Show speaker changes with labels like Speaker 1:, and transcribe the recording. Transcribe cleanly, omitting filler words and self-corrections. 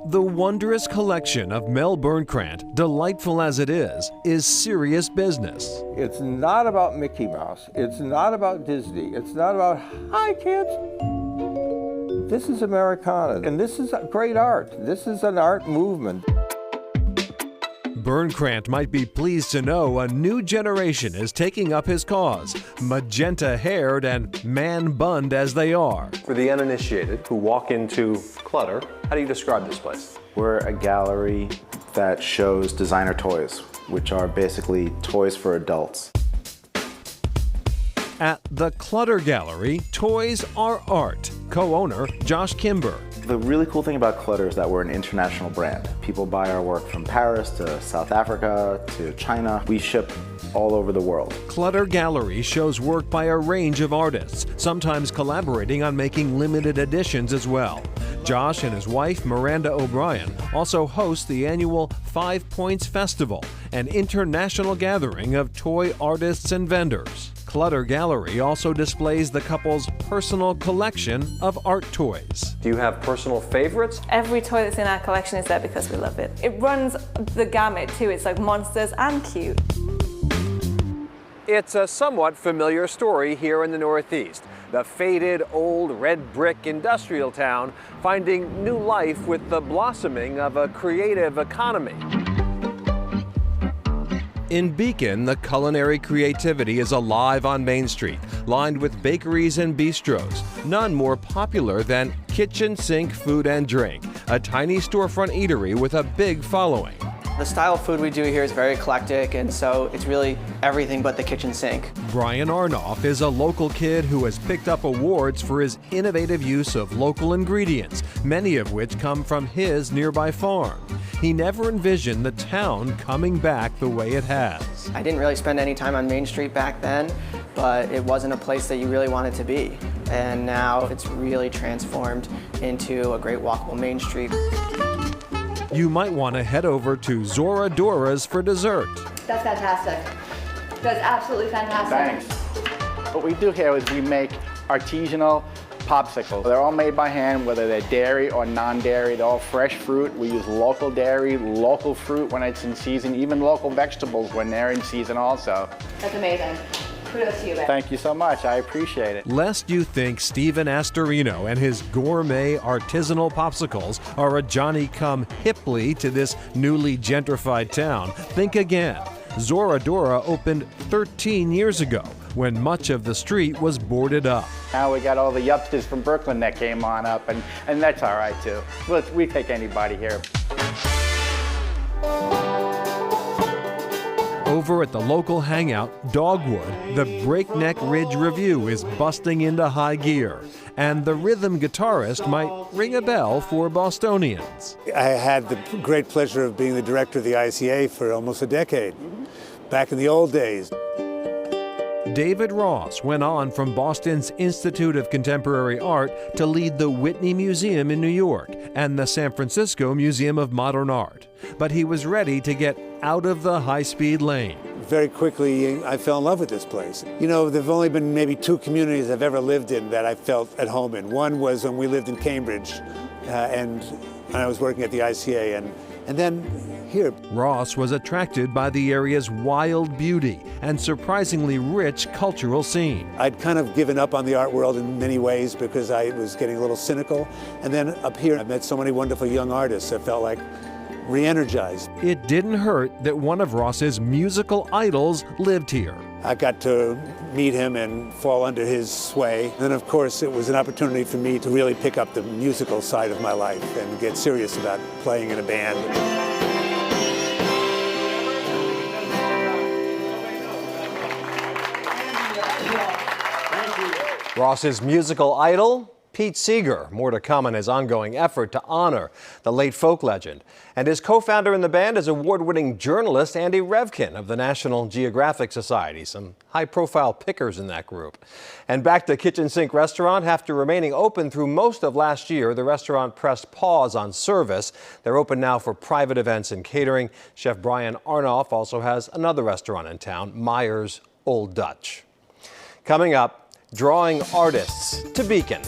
Speaker 1: The wondrous collection of Mel Burnkrant, delightful as it is serious business.
Speaker 2: It's not about Mickey Mouse. It's not about Disney. It's not about, hi kids. This is Americana, and this is great art. This is an art movement.
Speaker 1: Burnkrant might be pleased to know a new generation is taking up his cause, magenta-haired and man-bunned as they are.
Speaker 3: For the uninitiated who walk into Clutter, how do you describe this place?
Speaker 4: We're a gallery that shows designer toys, which are basically toys for adults.
Speaker 1: At the Clutter Gallery, toys are art. Co-owner Josh Kimber.
Speaker 4: The really cool thing about Clutter is that we're an international brand. People buy our work from Paris to South Africa to China. We ship all over the world.
Speaker 1: Clutter Gallery shows work by a range of artists, sometimes collaborating on making limited editions as well. Josh and his wife, Miranda O'Brien, also host the annual 5 Points Festival, an international gathering of toy artists and vendors. Clutter Gallery also displays the couple's personal collection of art toys.
Speaker 3: Do you have personal favorites?
Speaker 5: Every toy that's in our collection is there because we love it. It runs the gamut too. It's like monsters and cute.
Speaker 3: It's a somewhat familiar story here in the Northeast. The faded old red brick industrial town finding new life with the blossoming of a creative economy.
Speaker 1: In Beacon, the culinary creativity is alive on Main Street, lined with bakeries and bistros, none more popular than Kitchen Sink Food and Drink, a tiny storefront eatery with a big following.
Speaker 6: The style of food we do here is very eclectic, and so it's really everything but the kitchen sink.
Speaker 1: Brian Arnoff is a local kid who has picked up awards for his innovative use of local ingredients, many of which come from his nearby farm. He never envisioned the town coming back the way it has.
Speaker 6: I didn't really spend any time on Main Street back then, but it wasn't a place that you really wanted to be. And now it's really transformed into a great walkable Main Street.
Speaker 1: You might want to head over to Zora Dora's for dessert.
Speaker 7: That's fantastic. That's absolutely fantastic.
Speaker 8: Thanks. What we do here is we make artisanal popsicles. They're all made by hand, whether they're dairy or non-dairy. They're all fresh fruit. We use local dairy, local fruit when it's in season, even local vegetables when they're in season also.
Speaker 7: That's amazing. Kudos to you, Ben.
Speaker 8: Thank you so much. I appreciate it.
Speaker 1: Lest you think Steven Astorino and his gourmet artisanal popsicles are a Johnny-come-hipply to this newly gentrified town, think again. Zora Dora opened 13 years ago, when much of the street was boarded up.
Speaker 8: Now we got all the yupsters from Brooklyn that came on up, and that's all right too. We take anybody here.
Speaker 1: Over at the local hangout, Dogwood, the Breakneck Ridge Review is busting into high gear, and the rhythm guitarist might ring a bell for Bostonians.
Speaker 9: I had the great pleasure of being the director of the ICA for almost a decade, back in the old days.
Speaker 1: David Ross went on from Boston's Institute of Contemporary Art to lead the Whitney Museum in New York and the San Francisco Museum of Modern Art. But he was ready to get out of the high-speed lane.
Speaker 9: Very quickly, I fell in love with this place. You know, there have only been maybe 2 communities I've ever lived in that I felt at home in. One was when we lived in Cambridge, and I was working at the ICA, and then here.
Speaker 1: Ross was attracted by the area's wild beauty and surprisingly rich cultural scene.
Speaker 9: I'd kind of given up on the art world in many ways because I was getting a little cynical. And then up here, I met so many wonderful young artists that felt like re-energized.
Speaker 1: It didn't hurt that one of Ross's musical idols lived here.
Speaker 9: I got to meet him and fall under his sway. And then, of course, it was an opportunity for me to really pick up the musical side of my life and get serious about playing in a band.
Speaker 3: Ross's musical idol, Pete Seeger. More to come on his ongoing effort to honor the late folk legend. And his co-founder in the band is award-winning journalist Andy Revkin of the National Geographic Society. Some high-profile pickers in that group. And back to Kitchen Sink Restaurant. After remaining open through most of last year, the restaurant pressed pause on service. They're open now for private events and catering. Chef Brian Arnoff also has another restaurant in town, Myers Old Dutch. Coming up, drawing artists to Beacon.